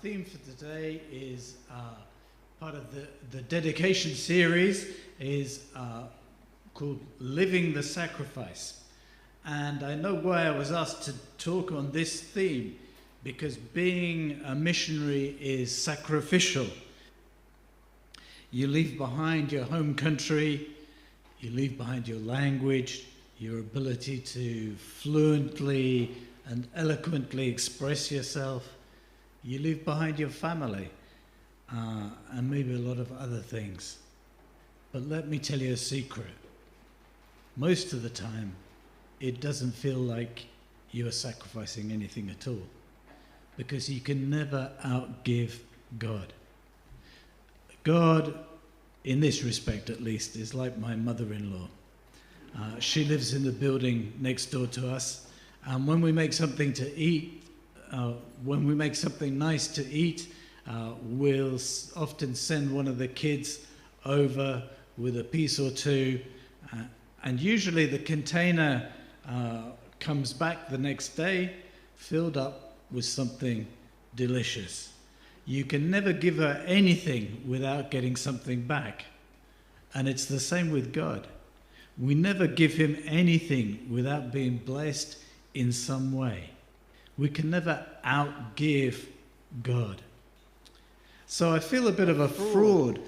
theme for today is part of the dedication series is called Living the Sacrifice. And I know why I was asked to talk on this theme, because being a missionary is sacrificial. You leave behind your home country, you leave behind your language, your ability to fluently and eloquently express yourself. You leave behind your family and maybe a lot of other things. But let me tell you a secret. Most of the time, it doesn't feel like you are sacrificing anything at all, because you can never outgive God. God, in this respect at least, is like my mother-in-law. She lives in the building next door to us, and when we make something to eat, when we make something nice to eat, we'll often send one of the kids over with a piece or two, and usually the container comes back the next day filled up with something delicious. You can never give her anything without getting something back. And it's the same with God. We never give him anything without being blessed in some way. We can never outgive God. So I feel a bit of a fraud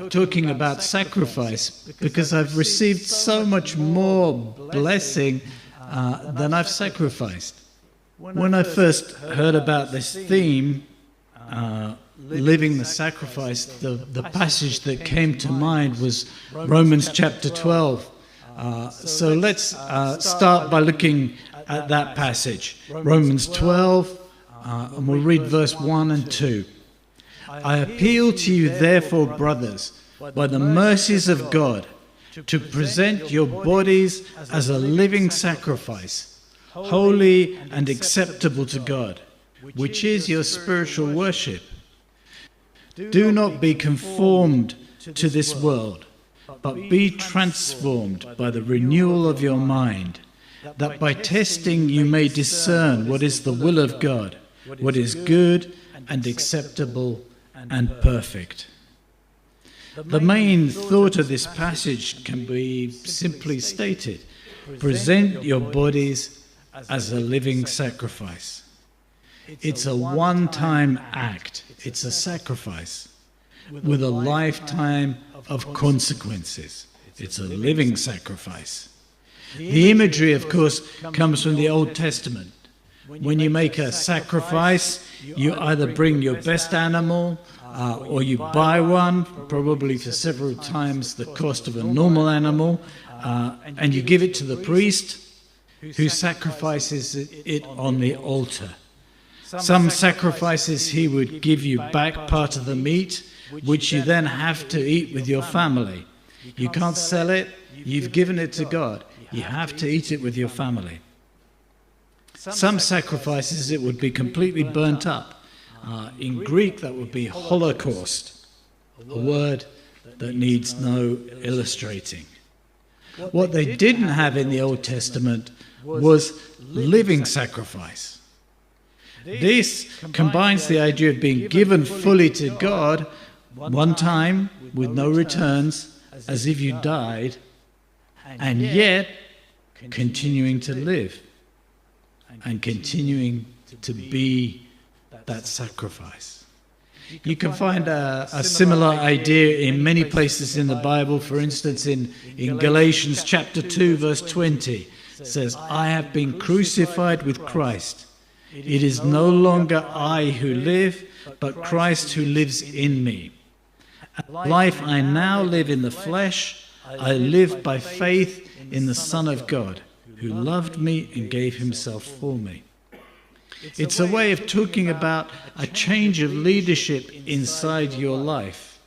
talking about sacrifice, because I've received so much more blessing than I've sacrificed. When I first heard about this theme, living the sacrifice, the passage that came to mind was Romans chapter 12. So let's start by looking at that passage. Romans 12, and we'll read verse 1 and 2. I appeal to you, therefore, brothers, by the mercies of God, to present your bodies as a living sacrifice, holy and acceptable to God, which is your spiritual worship. Do not be conformed to this world, but be transformed by the renewal of your mind, that by testing you may discern what is the will of God, what is good and acceptable and perfect. The main thought of this passage can be simply stated: present your bodies as a living sacrifice. It's a one-time act. It's a sacrifice with a lifetime of consequences. It's a living sacrifice. The imagery, of course, comes from the Old Testament. When you make a sacrifice, you either bring your best animal or you buy one, probably for several times the cost of a normal animal, and you give it to the priest, who sacrifices it on the altar. Some sacrifices he would give you back part of the meat, which you then have to eat with your family. You can't sell it, you've given it to God. You have to eat it with your family. Some sacrifices it would be completely burnt up. In Greek that would be holocaust, a word that needs no illustrating. What they didn't have in the Old Testament was living sacrifice. This combines the idea of being given fully to God one time with no returns, as if you died, and yet continuing to live and continuing to be that sacrifice. You can find a similar idea in many places in the Bible. For instance, in Galatians chapter 2, verse 20, it says, I have been crucified with Christ. It is no longer I who live, but Christ who lives in me. A life I now live in the flesh, I live by faith in the Son of God, who loved me and gave himself for me. It's a way of talking about a change of leadership inside your life.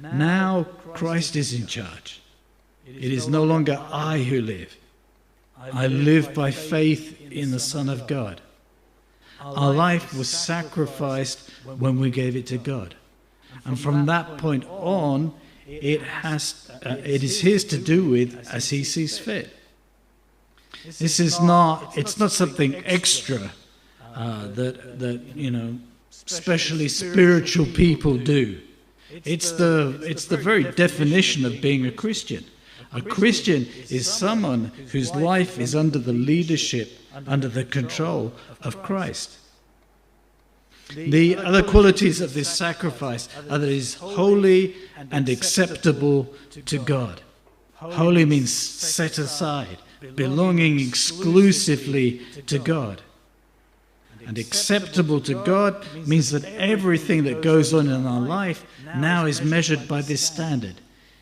Now Christ is in charge. It is no longer I who live. I live by faith in the Son of God. Our life was sacrificed when we gave it to God. And from that point on, it is his to do with as he sees fit. It's not something extra that especially spiritual people, do. It's the very definition of being a Christian. A Christian is someone whose life is under the leadership, under the control of Christ. The other qualities of this sacrifice are that it is holy and acceptable to God. Holy means set aside, belonging exclusively to God. And acceptable to God means that everything that goes on in our life now is measured by this standard.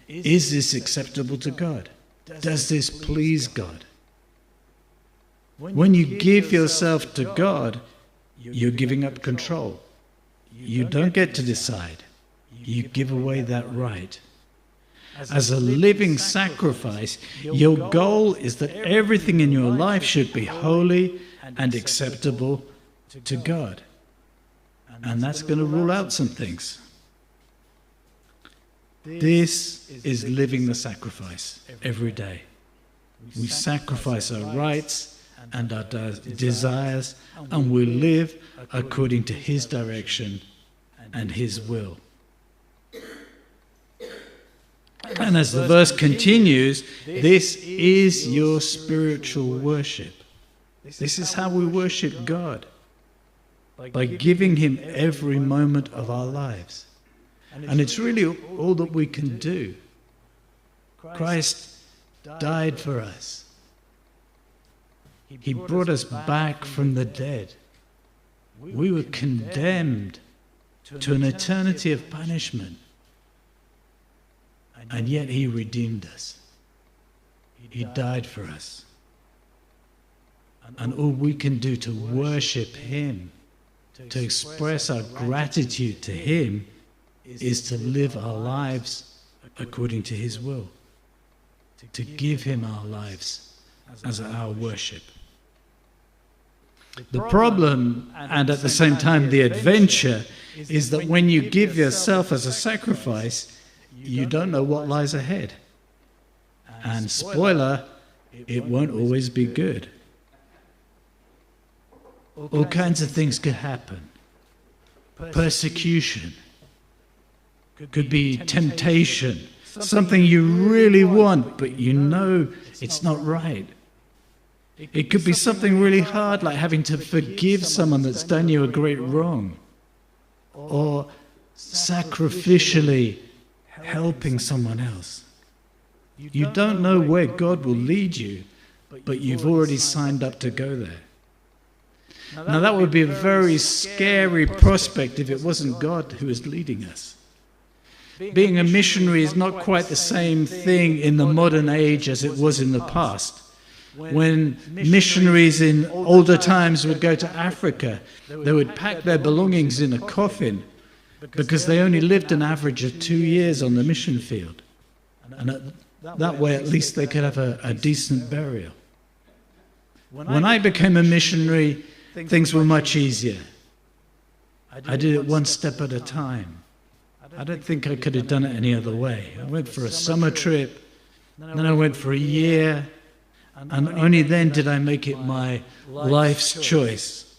Is this acceptable to God? Does this please God? When you give yourself to God, you're giving up control. You don't get to decide. You give away that right. As a living sacrifice, your goal is that everything in your life should be holy and acceptable to God. And that's going to rule out some things. This is living the sacrifice every day. We sacrifice our rights and our desires, and we live according to His direction and His will. And as the verse continues, this is your spiritual worship. This is how we worship God, by giving Him every moment of our lives. And it's really all that we can do. Christ died for us. He brought us back from the dead. We were condemned to an eternity of punishment. And yet He redeemed us. He died for us. And all we can do to worship Him, to express our gratitude to Him, is to live our lives according to His will, to give Him our lives as our worship. The problem, and at the same time the adventure, is that when you give yourself as a sacrifice, you don't know what lies ahead. And spoiler, it won't always be good. All kinds of things could happen. Persecution. Could be temptation. Something you really want, but you know it's not right. It could be something really hard, like having to forgive someone that's done you a great wrong. Or sacrificially helping someone else. You don't know where God will lead you, but you've already signed up to go there. Now that would be a very scary prospect if it wasn't God who was leading us. Being a missionary is not quite the same thing in the modern age as it was in the past. When missionaries in older times would go to Africa, they would pack their belongings in a coffin because they only lived an average of 2 years on the mission field. And that way at least they could have a decent burial. When I became a missionary, things were much easier. I did it one step at a time. I don't think I could have done it any other way. I went for a summer trip, then I went for a year, and only then did I make it my life's choice.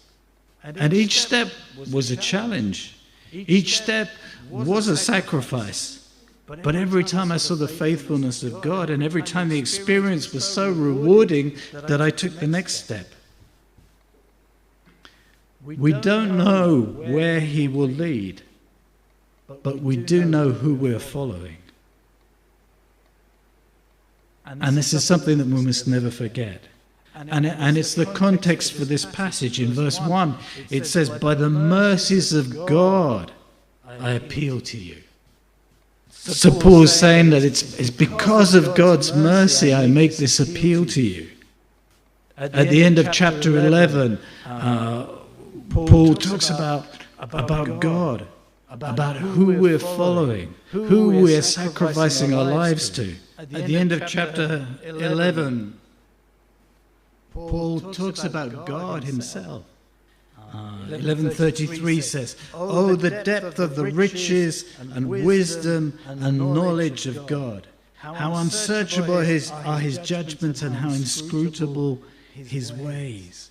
And each step was a challenge. Each step was a sacrifice. But every time I saw the faithfulness of God, and every time the experience was so rewarding that I took the next step. We don't know where He will lead, but we do know who we're following. And this is something that we must never forget. And it's the context for this passage. In verse 1, it says, "By the mercies of God, I appeal to you." So Paul's saying that it's because of God's mercy I make this appeal to you. At the end of chapter 11, Paul talks about God, about who we're following, who we're sacrificing our lives to. At the end of chapter 11, Paul talks about God Himself. 11:33 says, "Oh, the depth of the riches and wisdom and knowledge of God! How unsearchable are His judgments and how inscrutable His ways."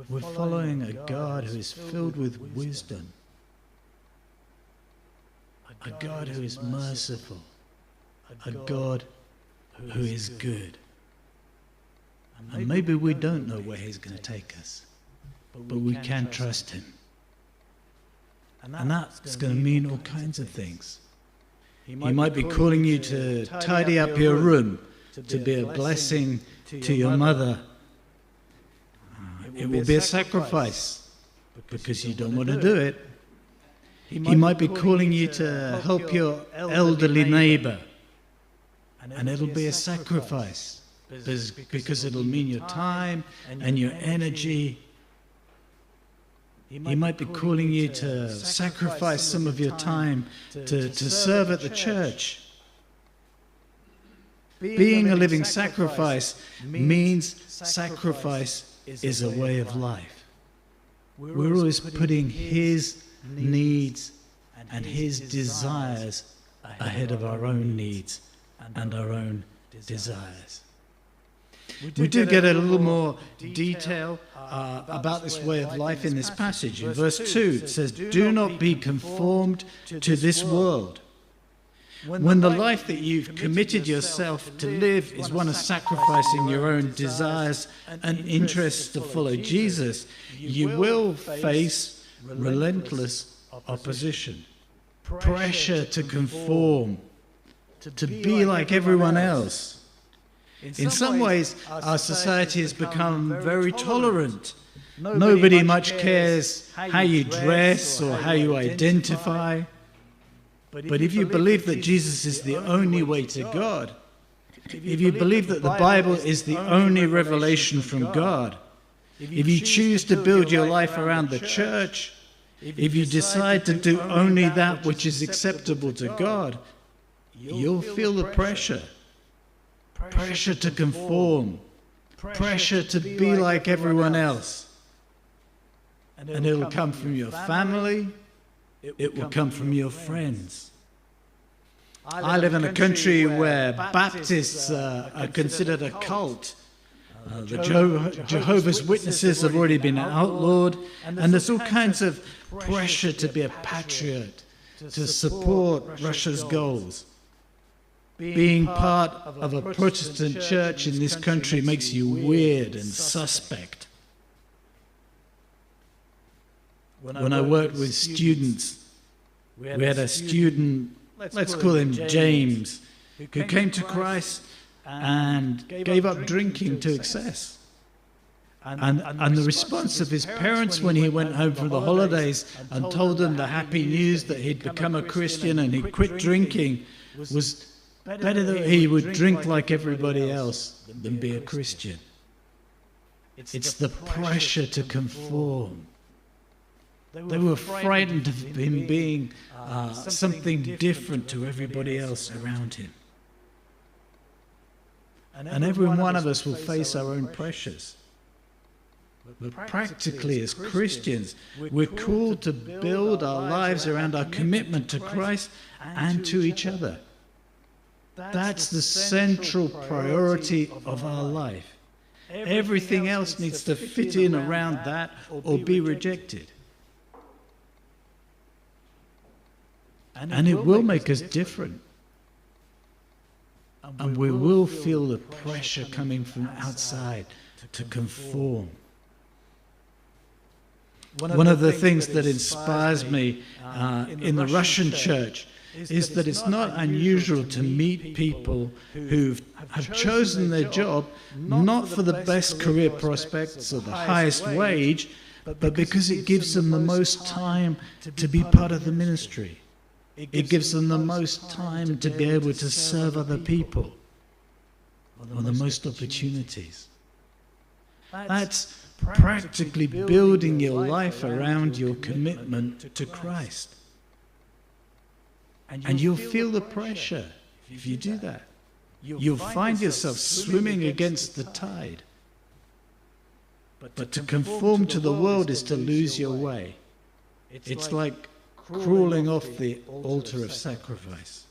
We're following a God who is filled with wisdom, a God who is merciful, a God who is good. And maybe we don't know where he's going to take us, but we can trust him. And that's going to mean all kinds of things. He might be calling you to tidy up your room, to be a blessing to your mother. It will be a sacrifice because you don't want to do it. He might be calling you to help your elderly neighbor, and it'll be a sacrifice because it'll mean your time and your energy. He might be calling you to sacrifice some of your time to serve at the church. Being a living sacrifice means sacrifice is a way of life. We're always putting his needs and his desires ahead of our own needs and our own desires. We do get a little more detail about this way of life in this passage. In verse 2 it says, "Do not be conformed to this world." When the life that you've committed yourself to live is one of sacrificing your own desires and interests to follow Jesus, you will face relentless opposition, pressure to conform, to be like everyone else. In some ways, our society has become very tolerant. Nobody much cares how you dress or how you identify. But if you believe that Jesus is the only way to God, if you believe that the Bible is the only revelation from God, if you choose to build your life around the church, if you decide to do only that which is acceptable to God, you'll feel the pressure. Pressure to conform, pressure to be like everyone else. And it will come from your family, it will come from your friends. I live in a country where Baptists are considered a cult. The Jehovah's Witnesses have already been outlawed, and there's all kinds of pressure to be a patriot, to support Russia's goals. Being part of a Protestant church in this country makes you weird and suspect. When I worked with students, we had a student, let's call him James, who came to Christ and gave up drinking to excess. And the response of his parents when he went home for the holidays and told them the happy news that he'd become a Christian and he'd quit drinking was better that he would drink like everybody else than be a Christian. It's the pressure to conform. They were frightened of him being something different to everybody else around him. And every one of us will face our own pressures. But practically as Christians, we're called to build our lives around our commitment to Christ and to each other. That's the central priority of our life. Everything else needs to fit in around that or be rejected. And it will make us different. And we will feel the pressure coming from outside to conform. One of the things that inspires me in the Russian church is that it's not unusual to meet people who have chosen their job not for the best career prospects or the highest wage, but because it gives them the most time to be part of the ministry. It gives them the most time to be able to serve other people, or the most opportunities. That's practically building your life around your commitment to Christ. And you'll feel the pressure if you do that. You'll find yourself swimming against the tide. But to conform to the world is to lose your way. It's like crawling off the altar of sacrifice.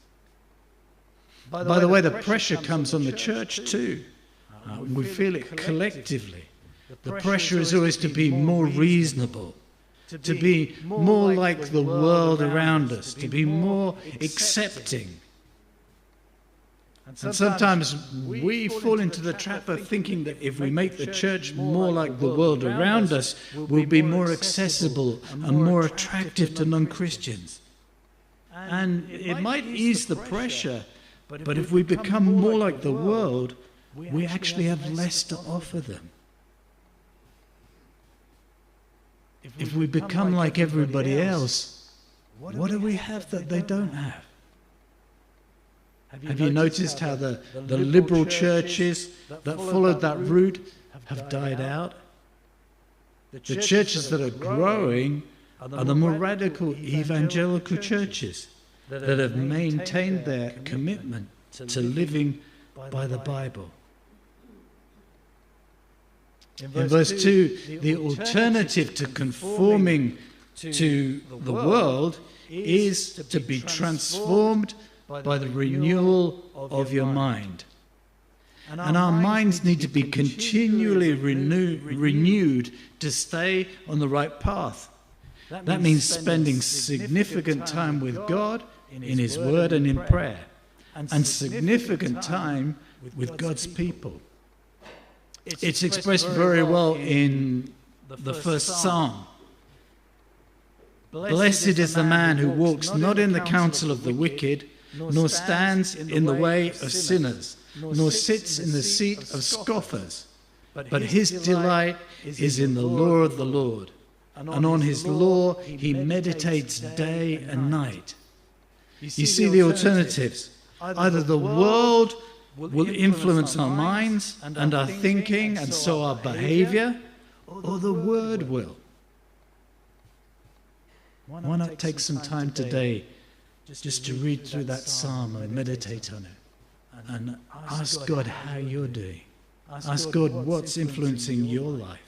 By the way, the pressure comes on the church too. We feel it collectively. The pressure is always to be more reasonable, to be more like the world around us, to be more accepting. And sometimes we fall into the trap of thinking that if we make the church more like the world around us, we'll be more accessible and more attractive to non-Christians. And it might ease the pressure, but if we become more like the world, we actually have less to offer them. If we become like everybody else, what do we have that they don't have? Have you noticed how the liberal churches that followed that route have died out? The churches that are growing are the more radical evangelical churches that have maintained their commitment to living by the Bible. In verse 2, the alternative to conforming to the world is to be transformed by the renewal of your mind. And our minds need to be continually renewed to stay on the right path. That means spending significant time with God in His Word and in prayer, and significant time with God's people. It's expressed very well in the first Psalm. Blessed is the man who walks not in the counsel of the wicked, nor stands in the way of sinners, nor sits in the seat of scoffers. But his delight is in the law of the Lord, and on his law he meditates day and night. You see the alternatives. Either the world will influence our minds and our thinking and so our behavior, or the Word will. Why not take some time today just to read through that psalm and meditate on it, and ask God how you're doing. Ask God what's influencing your life.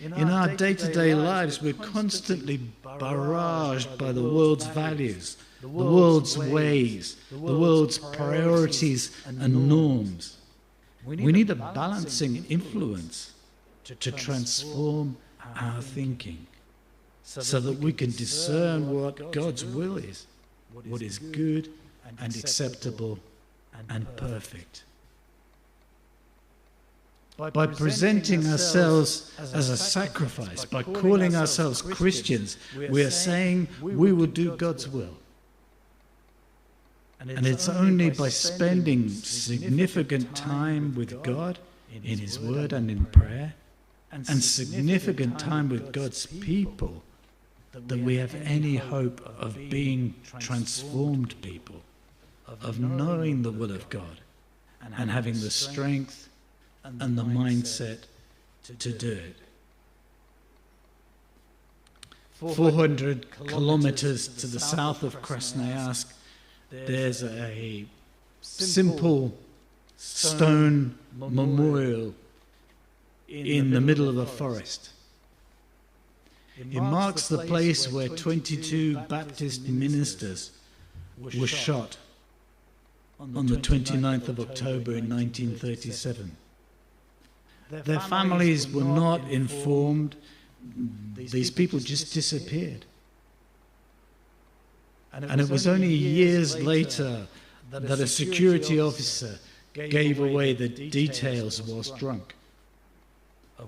In our day-to-day lives, we're constantly barraged by the world's values, the world's ways, the world's priorities and norms. We need a balancing influence to transform our thinking, so that we can discern what God's will is, what is good and acceptable and perfect. By presenting ourselves as a sacrifice, by calling ourselves Christians, we are saying we will do God's will. And it's only by spending significant time with God in His Word and in prayer, and significant time with God's people, that we have any hope of being transformed people, of knowing the will of God, and having the strength and the mindset to do it. 400 kilometers to the south of Krasnoyarsk, there's a simple stone memorial in the middle of a forest. It marks the place where 22 Baptist ministers were shot on the 29th of October in 1937. Their families were not informed. These people just disappeared. And it was only years later that a security officer gave away the details whilst drunk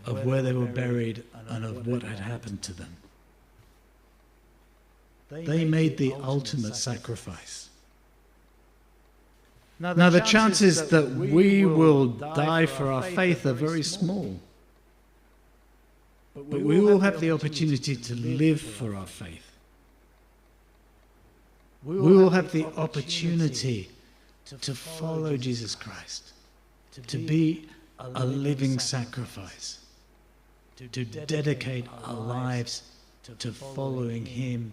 of where they were buried and of what had happened to them. They made the ultimate sacrifice. Now the chances that we will die for our faith are very small. But we will have the opportunity to live for our faith. We will have the opportunity to follow Jesus Christ, to be a living sacrifice, to dedicate our lives to following Him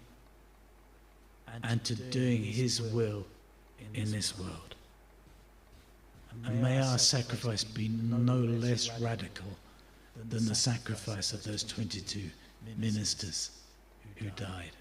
and to doing His will in this world. And may our sacrifice be no less radical than the sacrifice of those 22 ministers who died.